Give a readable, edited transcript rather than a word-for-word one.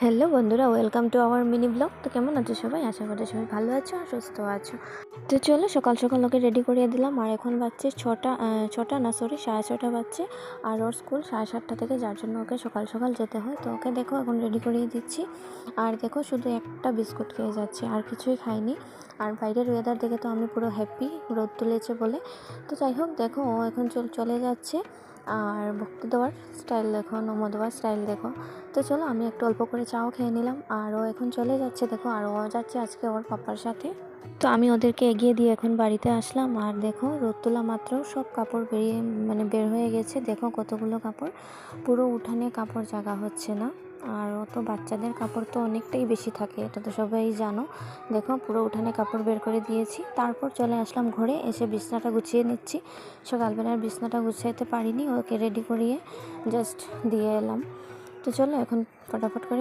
Hello বন্ধুরা, welcome to our mini blog. তো কেমন আছো সবাই? আশা করি সবাই ভালো আছো আর সুস্থ আছো। তো চলো সকাল সকাল ওকে রেডি করিয়ে দিলাম। আর এখন বাজছে ছটা না সরি 6:30 বাজছে। আর ওর স্কুল 7:30 থেকে, যার জন্য ওকে সকাল সকাল যেতে হয়। তো ওকে দেখো এখন রেডি করিয়ে দিচ্ছি। আর দেখো শুধু একটা বিস্কুট খেয়ে যাচ্ছে, আর কিছুই খাইনি। আর বাইরের ওয়েদার দেখে তো আমি পুরো হ্যাপি, রোদ তুলেছে বলে। তো যাই হোক, দেখো ও এখন চলে যাচ্ছে। আর ভক্তি দেওয়ার স্টাইল দেখো, নমো দেওয়ার স্টাইল দেখো। তো চলো আমি একটু অল্প করে চাও খেয়ে নিলাম। আর ও এখন চলে যাচ্ছে দেখো, আর ও যাচ্ছে আজকে ওর পাপার সাথে। তো আমি ওদেরকে এগিয়ে দিয়ে এখন বাড়িতে আসলাম। আর দেখো রোদ তোলা মাত্র সব কাপড় বের হয়ে গেছে। দেখো কতগুলো কাপড়, পুরো উঠানে কাপড় জাগা হচ্ছে না। আর ও তো বাচ্চাদের কাপড় তো অনেকটাই বেশি থাকে, এটা তো সবাই জানো। দেখো পুরো উঠানে কাপড় বের করে দিয়েছি। তারপর চলে আসলাম ঘরে, এসে বিছনাটা গুছিয়ে নিচ্ছি। সকালবেলার বিছনাটা গুছাইতে পারিনি, ওকে রেডি করিয়ে জাস্ট দিয়ে এলাম। তো চলো এখন ফটাফট করে